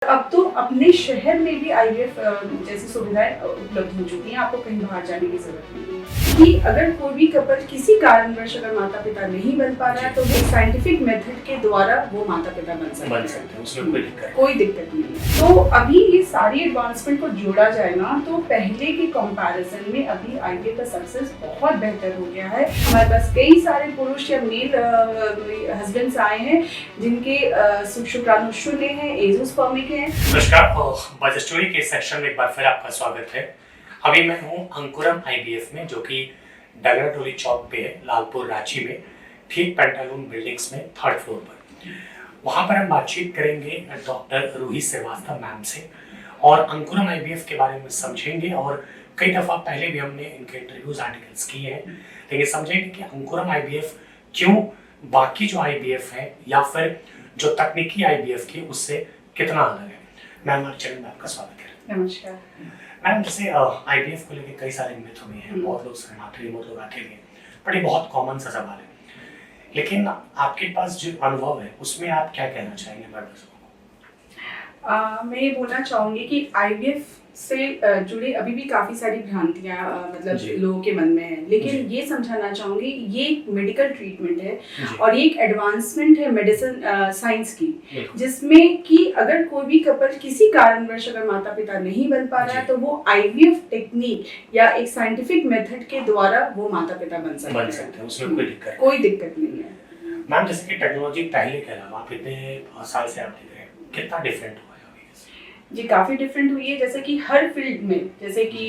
अब तो अपने शहर में भी आईवीएफ जैसी सुविधाएं उपलब्ध हो चुकी हैं, आपको कहीं बाहर जाने की जरूरत नहीं है। कि अगर कोई भी कपल किसी कारणवश अगर माता पिता नहीं बन पा रहा है तो वो साइंटिफिक मेथड के द्वारा वो माता पिता बन सकते हैं, उसमें कोई दिक्कत नहीं है। तो अभी ये सारी एडवांसमेंट को जोड़ा जाए ना तो पहले के कंपैरिजन में अभी आईवीएफ का सक्सेस बहुत बेहतर हो गया है। हमारे पास कई सारे पुरुष या मेल हस्बैंड्स आए हैं जिनके शुक्राणु शून्य है, एजोस्पर्मिक है। नमस्कार, बज स्टोरी के सेक्शन में एक बार फिर आपका स्वागत है। अभी मैं हूँ अंकुरम आईवीएफ में, जो कि डगराटोली चौक पे है, लालपुर रांची में, ठीक पेंटालून बिल्डिंग्स में 3rd फ्लोर पर। वहाँ पर हम बातचीत करेंगे डॉक्टर रूही श्रीवास्तव मैम से और अंकुरम आईवीएफ के बारे में समझेंगे। और कई दफ़ा पहले भी हमने इनके इंटरव्यूज आर्टिकल्स किए हैं, लेकिन समझेंगे कि अंकुरम आईवीएफ क्यों बाकी जो आईवीएफ है या फिर जो तकनीकी आईवीएफ की उससे कितना अलग है। मैम, हमारे चैनल में आपका स्वागत है। नमस्कार मैम, जैसे आईवीएफ को लेकर कई सारे मिथ हुए हैं, बहुत लोग सहमत हैं, बहुत लोग आते हैं, बट ये बहुत कॉमन सा सवाल है। लेकिन आपके पास जो अनुभव है उसमें आप क्या कहना चाहेंगे हमारे दर्शकों को? मैं ये बोलना चाहूँगी कि आईवीएफ से जुड़े अभी भी काफ़ी सारी भ्रांतियाँ मतलब लोगों के मन में है, लेकिन ये समझाना चाहूँगी ये एक मेडिकल ट्रीटमेंट है और ये एक एडवांसमेंट है मेडिसिन साइंस की, जिसमें कि अगर कोई भी कपल किसी कारणवश अगर माता पिता नहीं बन पा रहा है तो वो आईवीएफ टेक्निक या एक साइंटिफिक मेथड के द्वारा वो माता पिता बन सकते हैं। उसमें कोई दिक्कत नहीं है। मैम, जैसे कि टेक्नोलॉजी पहले के अलावा आप इतने साल से आप देख रहे हैं, कितना डिफरेंट हुआ है जी? काफ़ी डिफरेंट हुई है। जैसे कि हर फील्ड में, जैसे कि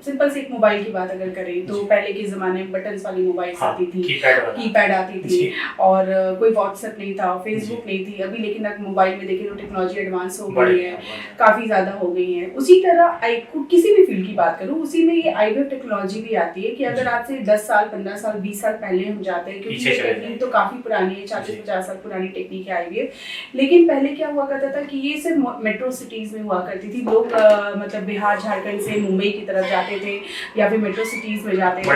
सिंपल से एक मोबाइल की बात अगर करें तो पहले के ज़माने में बटन्स वाली मोबाइल आती थी, कीपैड आती थी और कोई व्हाट्सएप नहीं था, फेसबुक नहीं थी। अभी लेकिन अगर मोबाइल में देखें तो टेक्नोलॉजी एडवांस हो गई है, काफ़ी ज़्यादा हो गई है। उसी तरह किसी भी फील्ड की बात करूँ, उसी में ये आईवीएफ टेक्नोलॉजी भी आती है कि अगर आज से 10 साल 15 साल 20 साल पहले हम जाते हैं, क्योंकि ये टेक्निक तो काफ़ी पुरानी है, 40-50 साल पुरानी टेक्निक है आईवीएफ। लेकिन पहले क्या हुआ करता था कि ये सिर्फ मेट्रो सिटीज़ में हुआ करती थी। लोग मतलब बिहार झारखंड से मुंबई की तरफ जाते थे या फिर मेट्रो सिटीज में जाते थे,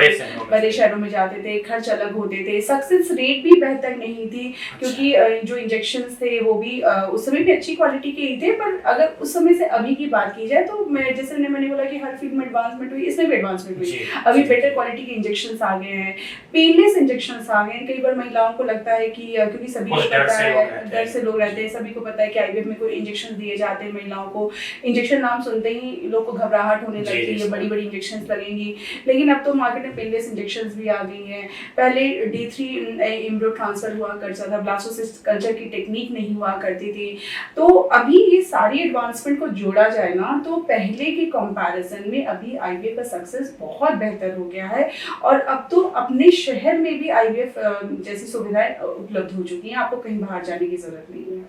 बड़े शहरों में जाते थे, खर्च अलग होते थे, सक्सेस रेट भी बेहतर नहीं थी, क्योंकि जो इंजेक्शंस थे वो भी उस समय भी अच्छी क्वालिटी के ही थे। पर अगर उस समय से अभी की बात की जाए तो मैं जैसे मैंने बोला कि हर फील्ड में एडवांसमेंट हुई, इसमें भी एडवांसमेंट हुई। अभी बेटर क्वालिटी के इंजेक्शंस आ गए हैं, पेनलेस इंजेक्शंस आ गए हैं। कई बार महिलाओं को लगता है कि क्योंकि सभी को पता है, डर से लोग रहते हैं, सभी को पता है कि आईवीएफ में कोई इंजेक्शन दिए जाते हैं महिलाओं को। इंजेक्शन नाम सुनते ही लोग को घबराहट होने लगती है, बड़ी बड़ी इंजेक्शंस लगेंगी। लेकिन अब तो मार्केट में पेनलेस इंजेक्शंस भी आ गई हैं। पहले D3 एम्ब्रियो ट्रांसफर हुआ करता था, ब्लास्टोसिस्ट कल्चर की टेक्निक नहीं हुआ करती थी। तो अभी ये सारी एडवांसमेंट को जोड़ा जाए ना तो पहले के कंपैरिजन में अभी आईवीएफ का सक्सेस बहुत बेहतर हो गया है और अब तो अपने शहर में भी आईवीएफ जैसी सुविधाएं उपलब्ध हो चुकी हैं, आपको कहीं बाहर जाने की जरूरत नहीं है।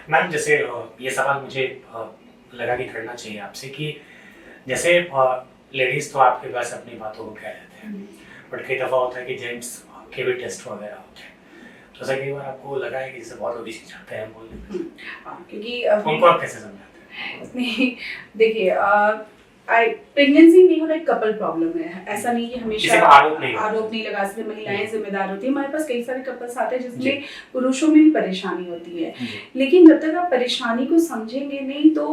मैम, जैसे ये सवाल मुझे लगा कि करना चाहिए आपसे कि जैसे लेडीज तो आपके पास अपनी बातों को कह देते हैं, बट कई दफ़ा होता है कि जेंट्स के भी टेस्ट वगैरह होते हैं, तो ऐसा कई बार आपको लगा है कि जैसे बहुत लोग चाहते हैं बोलने में, क्योंकि उनको आप कैसे समझाते हैं? नहीं, देखिए प्रेगनेंसी नहीं होना एक कपल प्रॉब्लम है, ऐसा नहीं कि हमेशा आरोप नहीं लगा सकते, महिलाएं जिम्मेदार होती है। हमारे पास कई सारे कपल्स आते हैं जिसमें पुरुषों में भी परेशानी होती है, लेकिन जब तक आप परेशानी को समझेंगे नहीं तो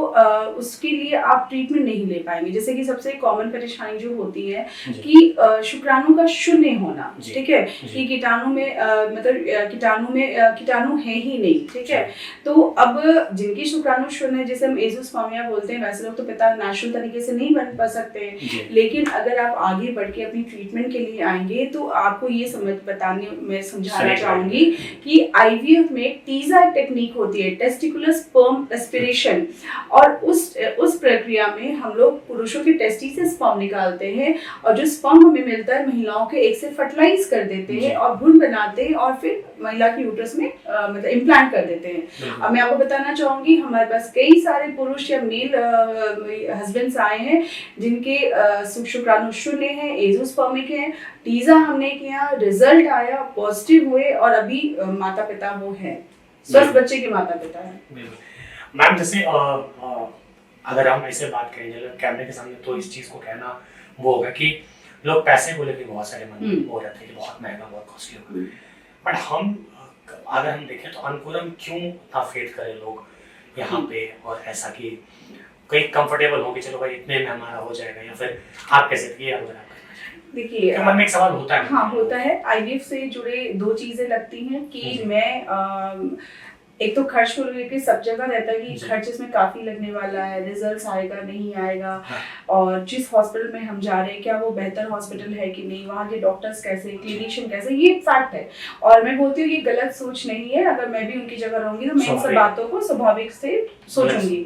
उसके लिए आप ट्रीटमेंट नहीं ले पाएंगे। जैसे कि सबसे कॉमन परेशानी जो होती है कि शुक्राणु का शून्य होना, ठीक है, कि कीटाणु में मतलब कीटाणु है ही नहीं, ठीक है। तो अब जिनकी शुक्राणु शून्य है, जैसे हम एजोस्पर्मिया बोलते हैं, वैसे लोग तो पिता नेचुरल तरीके से नहीं बन पा सकते हैं। लेकिन अगर आप आगे बढ़ के अपनी ट्रीटमेंट के लिए आएंगे तो आपको ये मैं समझाना चाहूंगी कि आईवीएफ में टीजा टेक्निक होती है, टेस्टिकुलर स्पर्म एस्पिरेशन, और उस प्रक्रिया में हम लोग पुरुषों के टेस्टिस से स्पर्म निकालते हैं और जो स्पर्म हमें मिलता है महिलाओं के एग से फर्टिलाइज कर देते हैं और भ्रूण बनाते हैं और फिर महिला की यूट्रस में मतलब इम्प्लांट कर देते हैं। अब मैं आपको बताना चाहूंगी हमारे पास कई सारे पुरुष या मेल हस्बैंड्स आए हैं जिनके शुक्राणु शून्य है, एजोस्पर्मिक है, टीजा हमने किया, रिजल्ट आया, पॉजिटिव हुए और अभी माता पिता वो है, स्वस्थ बच्चे के माता पिता है। मैम, जैसे अगर हम ऐसे बात करेंगे कैमरे के सामने तो इस चीज को कहना वो होगा कि लोग पैसे को लेकर बहुत सारे मन हो रहे थे कि बहुत महंगा, बहुत कॉस्टली होगा, बट अगर हम देखें तो अंकुरम क्यों इतना फेथ करें लोग यहाँ पे, और ऐसा कि कोई कंफर्टेबल हो कि चलो भाई इतने में हमारा हो जाएगा, या फिर आप कैसे थे अगर आप देखिए मन में एक सवाल होता है? हाँ होता है। आईवीएफ से जुड़े दो चीजें लगती हैं कि मैं एक तो खर्च को लेकर सब जगह रहता है कि खर्च इसमें काफी लगने वाला है, रिजल्ट आएगा नहीं आएगा, और जिस हॉस्पिटल में हम जा रहे हैं क्या वो बेहतर हॉस्पिटल है कि नहीं, वहाँ के डॉक्टर्स कैसे, क्लिनिशियन कैसे, ये फैक्ट है। और मैं बोलती हूँ ये गलत सोच नहीं है, अगर मैं भी उनकी जगह रहूंगी तो मैं इन सब बातों को स्वाभाविक से सोचूंगी।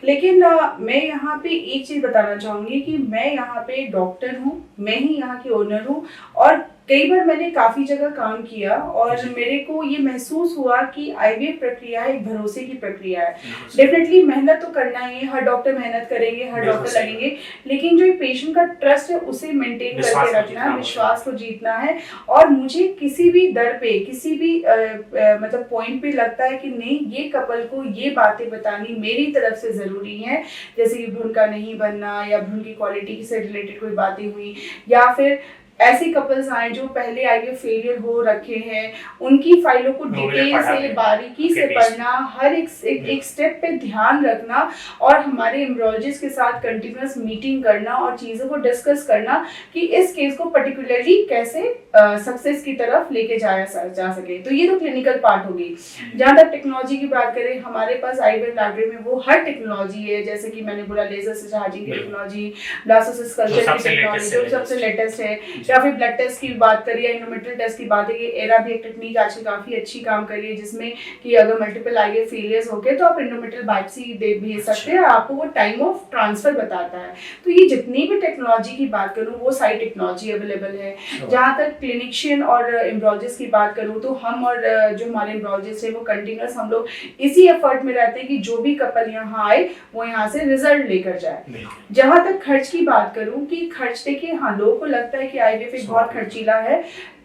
लेकिन मैं यहाँ पे एक चीज बताना चाहूंगी कि मैं यहाँ पे डॉक्टर हूँ, मैं ही यहाँ की ओनर हूँ, और कई बार मैंने काफी जगह काम किया और मेरे को ये महसूस हुआ कि आईवीएफ प्रक्रिया एक भरोसे की प्रक्रिया है। डेफिनेटली मेहनत तो करना ही है, हर डॉक्टर मेहनत करेंगे, हर डॉक्टर लगेंगे, लेकिन जो पेशेंट का ट्रस्ट है उसे मेंटेन करके रखना है, विश्वास को जीतना है। और मुझे किसी भी दर पे, किसी भी मतलब पॉइंट पे लगता है कि नहीं ये कपल को ये बातें बतानी मेरी तरफ से जरूरी है, जैसे कि भ्रूण का नहीं बनना या भ्रूण की क्वालिटी से रिलेटेड कोई बातें हुई, या फिर ऐसे कपल्स आए जो पहले आईवीएफ फेलियर हो रखे हैं, उनकी फाइलों को डिटेल से बारीकी से पढ़ना, हर एक स्टेप पे ध्यान रखना, और हमारे एम्ब्रियोलॉजिस्ट के साथ कंटिन्यूअस मीटिंग करना और चीज़ों को डिस्कस करना कि इस केस को पर्टिकुलरली कैसे सक्सेस की तरफ लेके जा सके। तो ये तो क्लिनिकल पार्ट होगी। जहाँ तक टेक्नोलॉजी की बात करें, हमारे पास आईवीएफ लैबोरेटरी में वो हर टेक्नोलॉजी है, जैसे कि मैंने बोला लेजर से चार्जिंग की टेक्नोलॉजी, ब्लास्टोसिस कल्चर की टेक्नोलॉजी जो सबसे लेटेस्ट है, या फिर ब्लड टेस्ट की बात करिए, एंडोमेट्रियल टेस्ट की बात है, एरा भी एक टेक्निक आजकल काफी अच्छी काम कर रही है, जिसमें कि अगर मल्टीपल आईवीएफ फेलियर्स हो गए तो आप एंडोमेट्रियल बायोप्सी भेज सकते हैं, आपको वो टाइम ऑफ ट्रांसफर बताता है। तो ये जितनी भी टेक्नोलॉजी की बात करूँ वो सारी टेक्नोलॉजी अवेलेबल है। जहाँ तक क्लिनिशियन और एम्ब्रियोलॉजिस्ट की बात करूँ तो हम और जो हमारे एम्ब्रियोलॉजिस्ट है वो कंटिन्यूअस हम लोग इसी एफर्ट में रहते हैं कि जो भी कपल यहाँ आए वो यहाँ से रिजल्ट लेकर जाए। जहाँ तक खर्च की बात करूँ कि खर्च देखिए, हाँ लोगों को लगता है कि आईवीएफ बहुत खर्चीला है,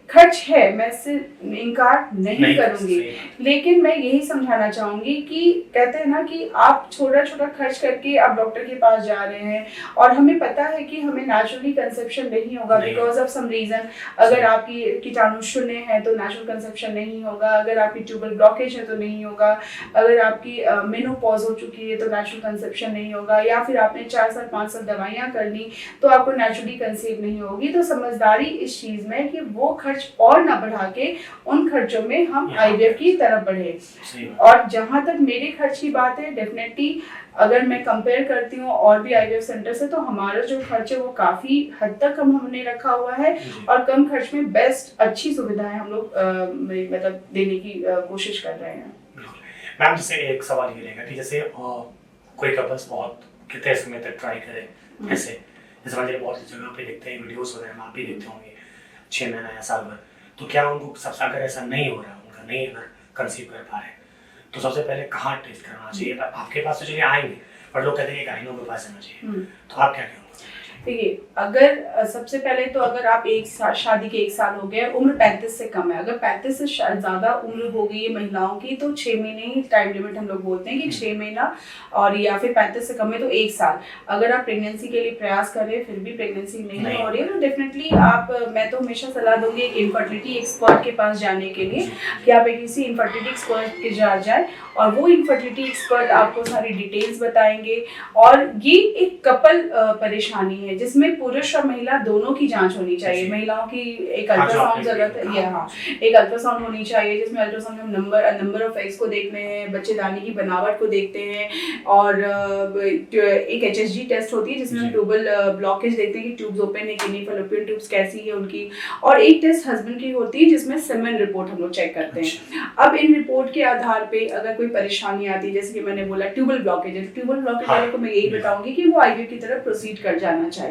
खर्च है, मैं इससे इनकार नहीं करूंगी, लेकिन मैं यही समझाना चाहूंगी कि कहते हैं ना कि आप छोटा छोटा खर्च करके आप डॉक्टर के पास जा रहे हैं और हमें पता है कि हमें नेचुरली कंसेप्शन नहीं होगा बिकॉज ऑफ सम रीजन। अगर आपकी कीटाणु शून्य है तो नेचुरल कंसेप्शन नहीं होगा, अगर आपकी ट्यूबल ब्लॉकेज है तो नहीं होगा, अगर आपकी मेनोपॉज हो चुकी है तो नेचुरल कंसेप्शन नहीं होगा, या फिर आपने 4 साल 5 साल दवाइयाँ कर ली तो आपको नेचुरली कंसीव नहीं होगी। तो समझदारी इस चीज में कि वो खर्च और ना बढ़ा के उन खर्चों में हम आईवीएफ की तरफ बढ़े। और जहां तक मेरे खर्च की बात है, डेफिनेटली अगर मैं कंपेयर करती हूँ और भी आईवीएफ सेंटर से तो हमारा जो खर्च है वो काफी हद तक हमने रखा हुआ है और कम खर्च में बेस्ट अच्छी सुविधाएं हम लोग मतलब देने की कोशिश कर रहे हैं। मैम जैसे एक सवाल ये रहेगा कि जैसे कोई कपल्स बहुत कितने समय तक ट्राई करे, ऐसे जैसे मान लीजिए बहुत जगह पे देखते हैं वीडियोस वगैरह में आप भी देखते होंगे 6 महीना या साल भर, तो क्या उनको सबसे अगर ऐसा नहीं हो रहा, उनका नहीं अगर कंसीव कर पा रहे तो सबसे पहले कहाँ टेस्ट करना चाहिए? आपके पास तो चलिए आएंगे पर लोग कहते हैं गाइनो के पास जाना चाहिए, तो आप क्या कहेंगे? देखिए, अगर सबसे पहले तो अगर आप शादी के 1 साल हो गया, उम्र 35 से कम है, अगर 35 से ज़्यादा उम्र हो गई है महिलाओं की तो 6 महीने ही टाइम लिमिट हम लोग बोलते हैं कि 6 महीना, और या फिर 35 से कम है तो 1 साल। अगर आप प्रेगनेंसी के लिए प्रयास कर रहे हैं फिर भी प्रेगनेंसी नहीं हो रही है तो डेफिनेटली मैं तो हमेशा सलाह दूंगी एक इनफर्टिलिटी एक्सपर्ट के पास जाने के लिए कि आप एक किसी इनफर्टिलिटी एक्सपर्ट के जाए और वो इनफर्टिलिटी एक्सपर्ट आपको सारी डिटेल्स बताएंगे। और ये एक कपल परेशानी है जिसमें पुरुष और महिला दोनों की जांच होनी चाहिए। महिलाओं की एक अल्ट्रासाउंड जरूरत है, एक अल्ट्रासाउंड होनी चाहिए जिसमें अल्ट्रासाउंड में हम नंबर ऑफ एग्स को देखते हैं, बच्चेदानी की बनावट को देखते हैं, और एक HSG टेस्ट होती है जिसमें हम ट्यूबल ब्लॉकेज देखते हैं कि ट्यूब्स ओपन है कि नहीं, फैलोपियन ट्यूब्स कैसी है उनकी, और एक टेस्ट हस्बैंड की होती है जिसमें सेमेन रिपोर्ट हम लोग चेक करते हैं। अब इन रिपोर्ट के आधार पे अगर कोई परेशानी आती है, जैसे कि मैंने बोला ट्यूबल ब्लॉकेज है, ट्यूबल ब्लॉकेज वाले को मैं यही बताऊंगी कि वो आईवीएफ की तरफ प्रोसीड कर जाना चाहिए।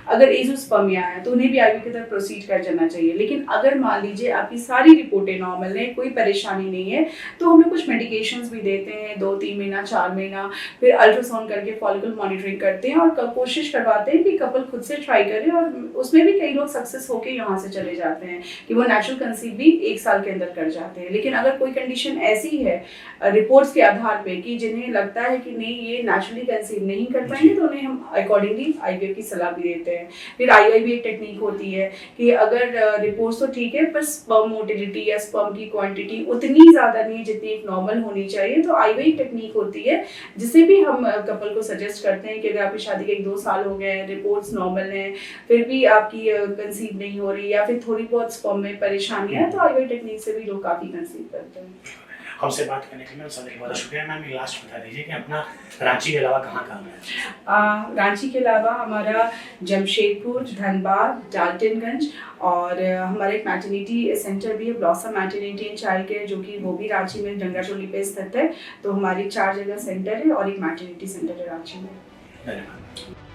अगर एज़ोस्पर्मिया है तो उन्हें भी आईवीएफ की तरफ प्रोसीड कर जाना चाहिए। लेकिन अगर मान लीजिए आपकी सारी रिपोर्टें नॉर्मल है, कोई परेशानी नहीं है, तो हम लोग कुछ मेडिकेशंस भी देते हैं 2-3 महीना 4 महीना, फिर अल्ट्रासाउंड करके फॉलिकल मॉनिटरिंग करते हैं और कोशिश करवाते हैं कि कपल खुद से ट्राई करें। और उसमें भी कई लोग सक्सेस होके यहाँ से चले जाते हैं कि वो नेचुरल कंसीव भी 1 साल के अंदर कर जाते हैं। लेकिन अगर कोई कंडीशन ऐसी है रिपोर्ट्स के आधार पे कि जिन्हें लगता है कि नहीं ये नेचुरली कंसीव नहीं कर पाएंगे तो उन्हें हम अकॉर्डिंगली आईवीएफ की सलाह भी देते हैं। फिर IUI भी एक टेक्निक होती है कि अगर रिपोर्ट्स तो ठीक है पर स्पर्म मोटिलिटी या स्पर्म की क्वांटिटी उतनी ज़्यादा नहीं है जितनी एक नॉर्मल होनी चाहिए, तो IUI टेक्निक होती है जिसे भी हम कपल को सजेस्ट करते हैं कि अगर आपकी शादी के 1-2 साल हो गए हैं, रिपोर्ट्स नॉर्मल हैं, फिर भी आपकी कंसीव नहीं हो रही या फिर थोड़ी बहुत स्पर्म में परेशानियां है, तो IUI टेक्निक से भी लोग काफ़ी कंसीव करते हैं। हमसे बात करने के लिए मैम सभी बहुत शुक्रिया। मैम लास्ट बता दीजिए कि अपना रांची के अलावा कहाँ है? रांची के अलावा हमारा जमशेदपुर, धनबाद, डाल्टनगंज और हमारा एक मैटरनिटी सेंटर भी है, blossom maternity and child care, जो कि वो भी रांची में डंगराटोली पे स्थित है। तो हमारी 4 जगह सेंटर है और एक मैटरनिटी सेंटर है रांची में। धन्यवाद।